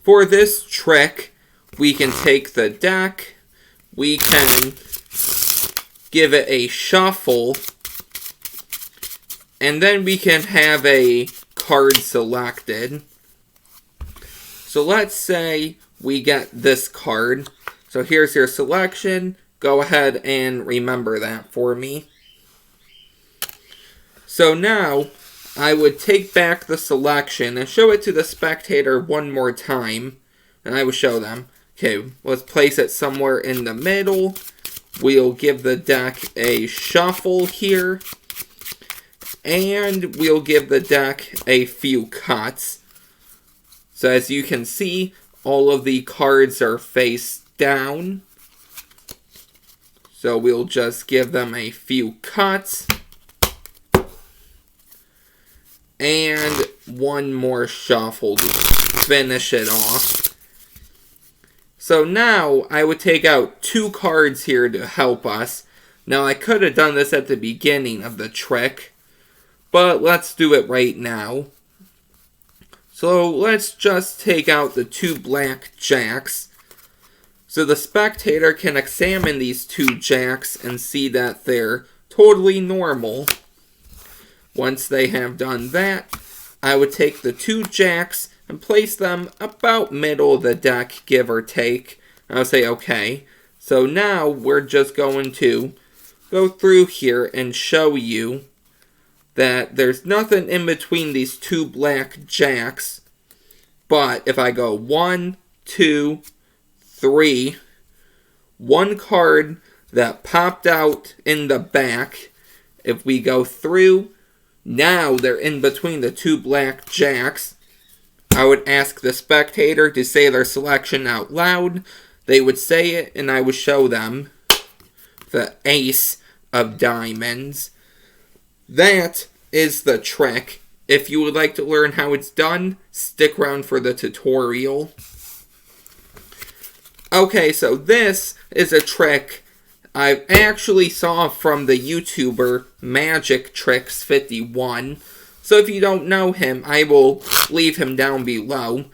for this trick, we can take the deck, we can give it a shuffle, and then we can have a card selected. So let's say we get this card. So here's your selection. Go ahead and remember that for me. So now, I would take back the selection and show it to the spectator one more time. And I would show them. Okay, let's place it somewhere in the middle. We'll give the deck a shuffle here. And we'll give the deck a few cuts. So as you can see, all of the cards are face down. So we'll just give them a few cuts. And one more shuffle to finish it off. So now I would take out 2 cards here to help us. Now I could have done this at the beginning of the trick, but let's do it right now. So let's just take out the 2 black jacks. So the spectator can examine these 2 jacks and see that they're totally normal. Once they have done that, I would take the 2 jacks and place them about middle of the deck, give or take. I'll say, okay. So now we're just going to go through here and show you that there's nothing in between these 2 black jacks. But if I go 1, 2, 3, 1 card that popped out in the back, if we go through, now they're in between the 2 black jacks. I would ask the spectator to say their selection out loud. They would say it, and I would show them the ace of diamonds. That is the trick. If you would like to learn how it's done, stick around for the tutorial. Okay, so this is a trick I actually saw from the YouTuber MagicTricks 51. So if you don't know him, I will leave him down below.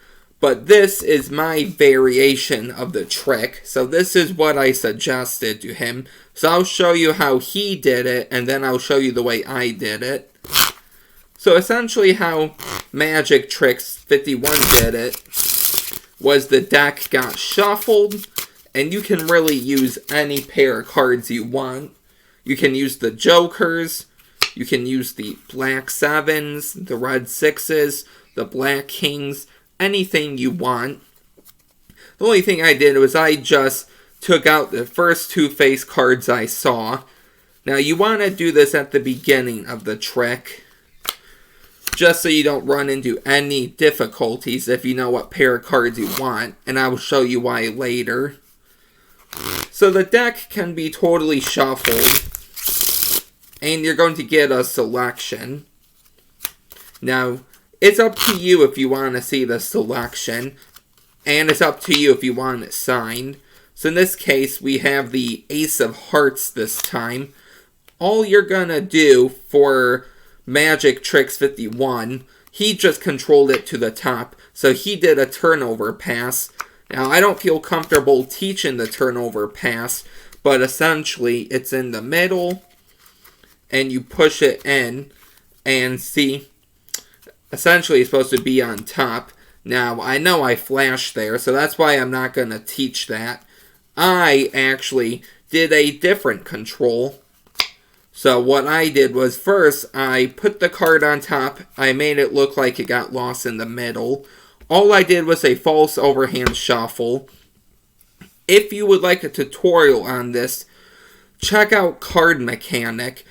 But this is my variation of the trick. So this is what I suggested to him. So I'll show you how he did it, and then I'll show you the way I did it. So essentially how MagicTricks 51 did it was the deck got shuffled, and you can really use any pair of cards you want. You can use the jokers, you can use the black 7s, the red 6s, the black kings, anything you want. The only thing I did was I just took out the first 2 face cards I saw. Now you want to do this at the beginning of the trick, just so you don't run into any difficulties if you know what pair of cards you want, and I will show you why later. So the deck can be totally shuffled, and you're going to get a selection. Now, it's up to you if you want to see the selection, and it's up to you if you want it signed. So in this case, we have the Ace of Hearts this time. All you're going to do for MagicTricks 51, he just controlled it to the top, so he did a turnover pass. Now, I don't feel comfortable teaching the turnover pass, but essentially, it's in the middle, and you push it in, and see, essentially, it's supposed to be on top. Now, I know I flashed there, so that's why I'm not going to teach that. I actually did a different control. So what I did was first, I put the card on top, I made it look like it got lost in the middle. All I did was a false overhand shuffle. If you would like a tutorial on this, check out CardMechanic.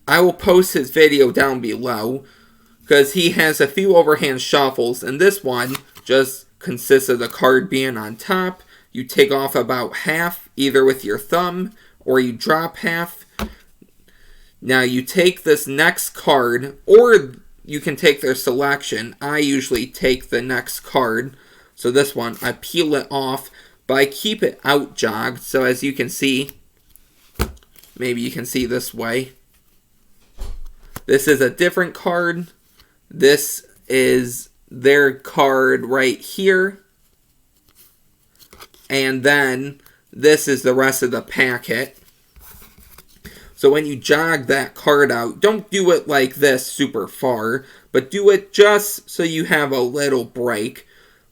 I will post his video down below, because he has a few overhand shuffles, and this one just consists of the card being on top. You take off about half, either with your thumb, or you drop half. Now you take this next card, or you can take their selection. I usually take the next card. So this one, I peel it off, but I keep it out jogged. So as you can see, maybe you can see this way. This is a different card. This is their card right here. And then this is the rest of the packet. So when you jog that card out, don't do it like this super far, but do it just so you have a little break.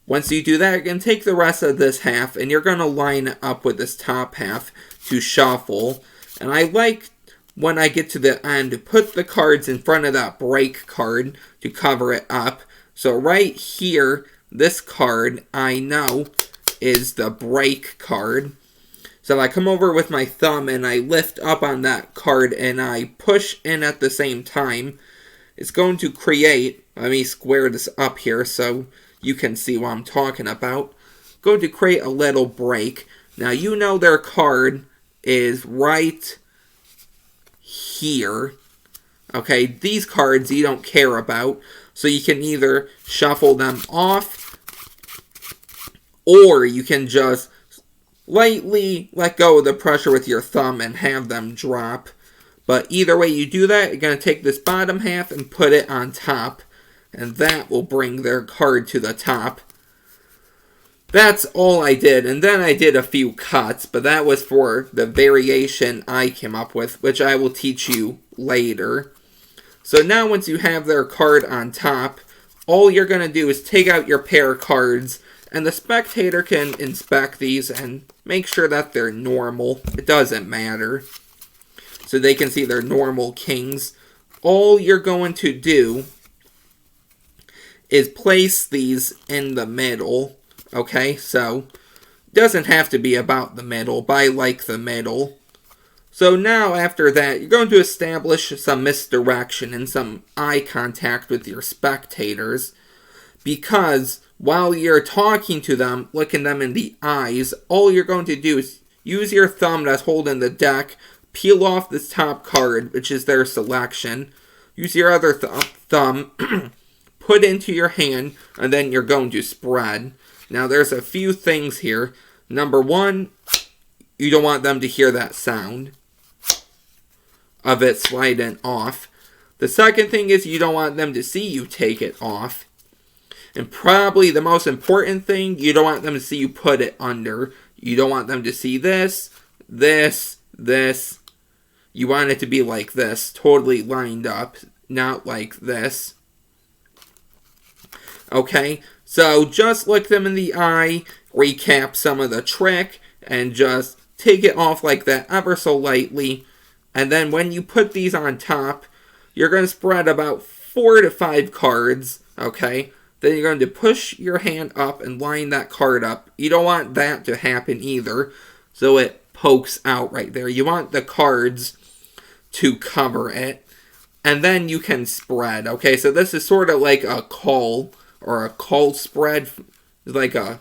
Once you do that, you're going to take the rest of this half, and you're going to line it up with this top half to shuffle. And I like, when I get to the end, to put the cards in front of that break card to cover it up. So right here, this card, I know, is the break card. So I come over with my thumb and I lift up on that card and I push in at the same time. It's going to create, let me square this up here so you can see what I'm talking about. Going to create a little break. Now you know their card is right here. Okay, these cards you don't care about. So you can either shuffle them off, or you can just lightly let go of the pressure with your thumb and have them drop. But either way you do that, you're going to take this bottom half and put it on top. And that will bring their card to the top. That's all I did. And then I did a few cuts, but that was for the variation I came up with, which I will teach you later. So now once you have their card on top, all you're going to do is take out your pair of cards, and the spectator can inspect these and make sure that they're normal. It doesn't matter. So they can see they're normal kings. All you're going to do is place these in the middle. Okay, so it doesn't have to be about the middle, but I like the middle. So now after that, you're going to establish some misdirection and some eye contact with your spectators, because while you're talking to them, looking them in the eyes, all you're going to do is use your thumb that's holding the deck, peel off this top card, which is their selection, use your other thumb, put into your hand, and then you're going to spread. Now there's a few things here. Number one, you don't want them to hear that sound of it sliding off. The second thing is you don't want them to see you take it off. And probably the most important thing, you don't want them to see you put it under. You don't want them to see this, this, this. You want it to be like this, totally lined up, not like this. Okay, so just look them in the eye, recap some of the trick, and just take it off like that ever so lightly. And then when you put these on top, you're going to spread about 4 to 5 cards, okay? Then you're going to push your hand up and line that card up. You don't want that to happen either, so it pokes out right there. You want the cards to cover it, and then you can spread, okay? So this is sort of like a call, or a Cull Spread, like a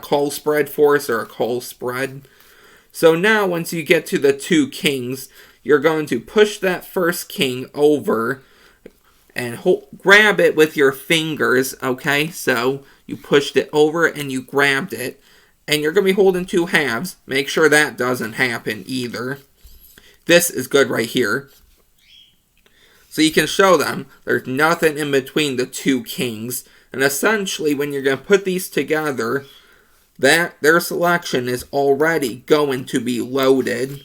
Cull Spread force, or a Cull Spread. So now once you get to the 2 kings, you're going to push that first king over and grab it with your fingers, okay? So you pushed it over and you grabbed it, and you're going to be holding 2 halves. Make sure that doesn't happen either. This is good right here. So you can show them there's nothing in between the 2 kings. And essentially, when you're going to put these together, that their selection is already going to be loaded.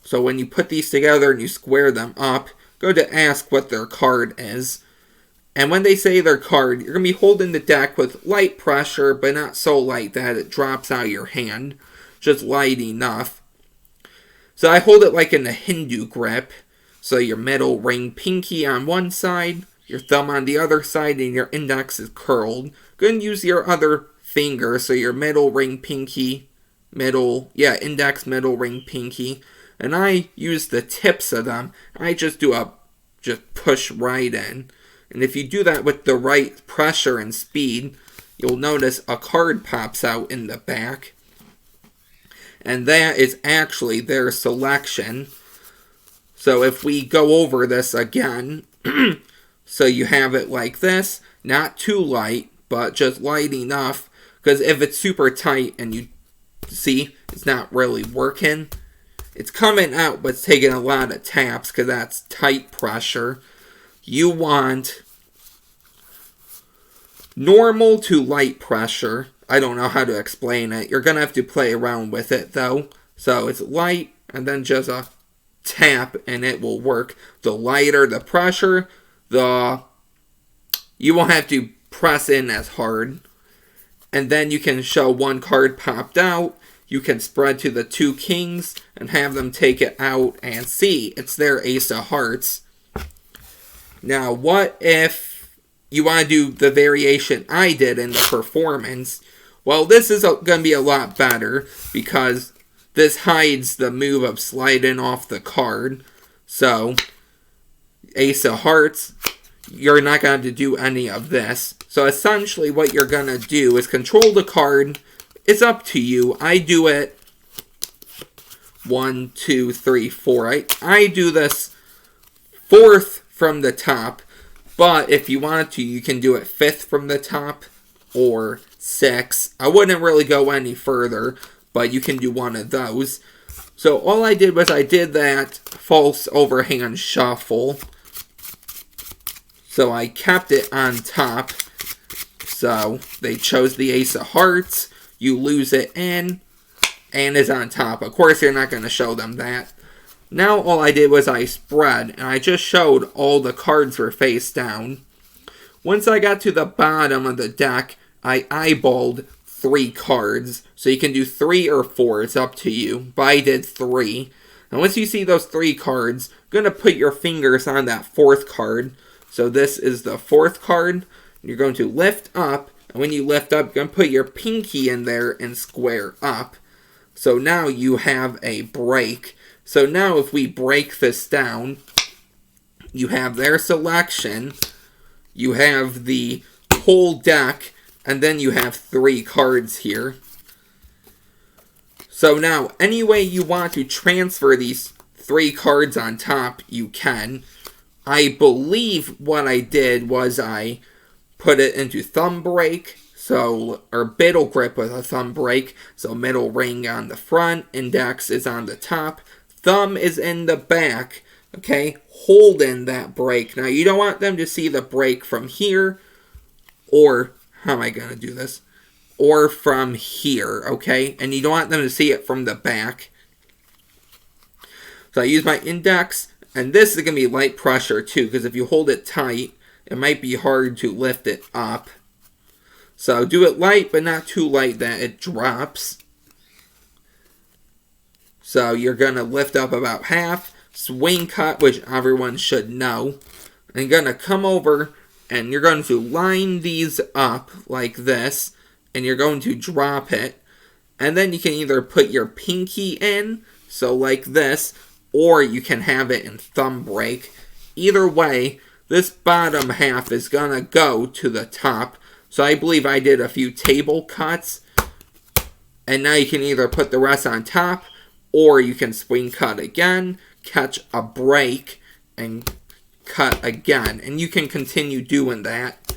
So when you put these together and you square them up, go to ask what their card is. And when they say their card, you're going to be holding the deck with light pressure, but not so light that it drops out of your hand. Just light enough. So I hold it like in a Hindu grip. So your middle ring pinky on one side, your thumb on the other side, and your index is curled. Go ahead and use your other finger, so your middle ring pinky, index, middle ring pinky. And I use the tips of them. I just push right in. And if you do that with the right pressure and speed, you'll notice a card pops out in the back. And that is actually their selection. So if we go over this again, so you have it like this, not too light, but just light enough, because if it's super tight and you see it's not really working, it's coming out but it's taking a lot of taps because that's tight pressure. You want normal to light pressure, I don't know how to explain it. You're going to have to play around with it, though. So it's light, and then just a tap, and it will work. The lighter the pressure, you won't have to press in as hard. And then you can show one card popped out. You can spread to the 2 kings and have them take it out and see. It's their ace of hearts. Now, what if you want to do the variation I did in the performance? Well, this is going to be a lot better because this hides the move of sliding off the card. So, ace of hearts, you're not going to have to do any of this. So essentially what you're going to do is control the card. It's up to you. I do it 1, 2, 3, 4. I do this 4th from the top. But if you wanted to, you can do it 5th from the top or 6. I wouldn't really go any further, but you can do one of those. So all I did was I did that false overhand shuffle. So I kept it on top. So they chose the ace of hearts. You lose it in, and it's on top. Of course, you're not going to show them that. Now all I did was I spread, and I just showed all the cards were face down. Once I got to the bottom of the deck, I eyeballed 3 cards. So you can do 3 or 4, it's up to you. But I did 3. And once you see those 3 cards, you're going to put your fingers on that 4th card. So this is the 4th card. You're going to lift up, and when you lift up, you're going to put your pinky in there and square up. So now you have a break. So now if we break this down, you have their selection, you have the whole deck, and then you have 3 cards here. So now, any way you want to transfer these 3 cards on top, you can. I believe what I did was I put it into thumb break, or biddle grip with a thumb break, so middle ring on the front, index is on the top, thumb is in the back, okay, hold in that break. Now you don't want them to see the break from here, or, how am I going to do this? Or from here, okay, and you don't want them to see it from the back. So I use my index, and this is going to be light pressure too, because if you hold it tight, it might be hard to lift it up. So do it light, but not too light that it drops. So you're going to lift up about half, swing cut, which everyone should know. And you're going to come over, and you're going to line these up like this, and you're going to drop it. And then you can either put your pinky in, so like this, or you can have it in thumb break. Either way, this bottom half is going to go to the top. So I believe I did a few table cuts. And now you can either put the rest on top, or you can swing cut again, catch a break, and cut again. And you can continue doing that.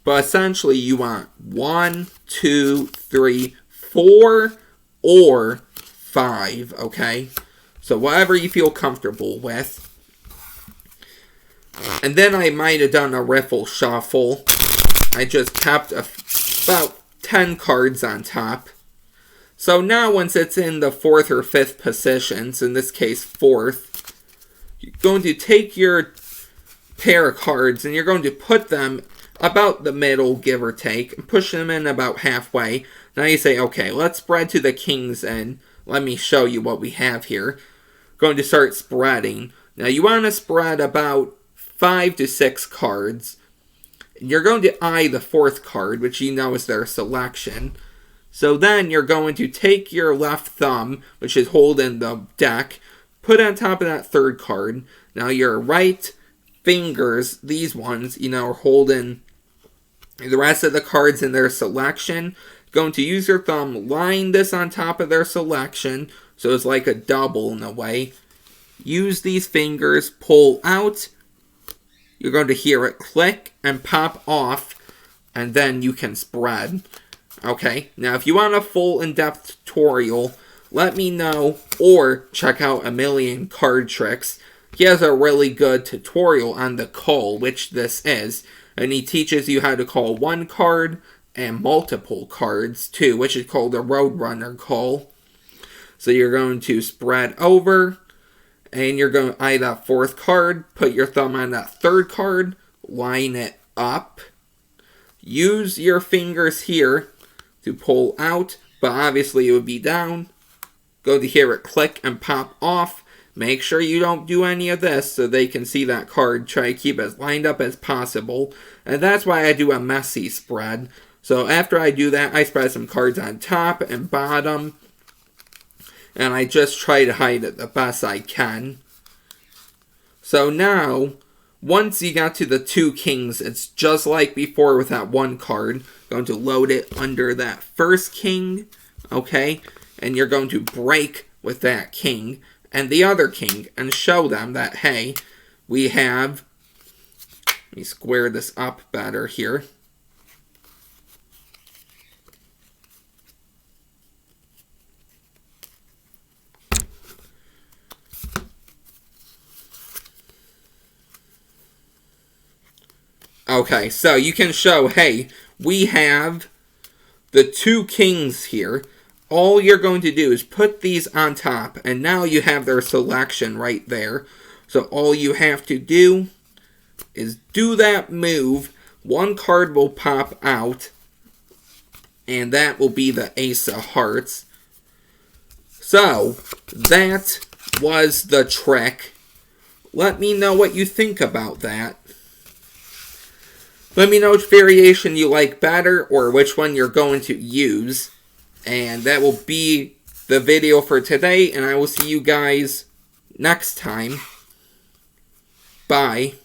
But essentially you want 1, 2, 3, 4, or 5, okay? So whatever you feel comfortable with. And then I might have done a riffle shuffle. I just kept about 10 cards on top. So now once it's in the 4th or 5th positions, in this case 4th, you're going to take your pair of cards and you're going to put them about the middle, give or take, and push them in about halfway. Now you say, okay, let's spread to the king's end. Let me show you what we have here. Going to start spreading. Now you want to spread about 5 to 6 cards. You're going to eye the 4th card, which you know is their selection. So then you're going to take your left thumb, which is holding the deck, put it on top of that 3rd card. Now your right fingers, these ones, are holding the rest of the cards in their selection. Going to use your thumb, line this on top of their selection, so it's like a double in a way. Use these fingers, pull out. You're going to hear it click and pop off, and then you can spread. Okay, now if you want a full in-depth tutorial, let me know, or check out A Million Card Tricks. He has a really good tutorial on the cull, which this is, and he teaches you how to call one card and multiple cards too, which is called a Roadrunner Cull. So you're going to spread over, and you're going to eye that fourth card, put your thumb on that third card, line it up. Use your fingers here to pull out, but obviously it would be down. Go to hear it click and pop off. Make sure you don't do any of this so they can see that card. Try to keep it as lined up as possible. And that's why I do a messy spread. So after I do that, I spread some cards on top and bottom. And I just try to hide it the best I can. So now, once you got to the 2 kings, it's just like before with that one card. Going to load it under that first king, okay? And you're going to break with that king and the other king and show them that, hey, we have... Let me square this up better here. Okay, so you can show, hey, we have the 2 kings here. All you're going to do is put these on top, and now you have their selection right there. So all you have to do is do that move. One card will pop out, and that will be the Ace of Hearts. So, that was the trick. Let me know what you think about that. Let me know which variation you like better or which one you're going to use. And that will be the video for today. And I will see you guys next time. Bye.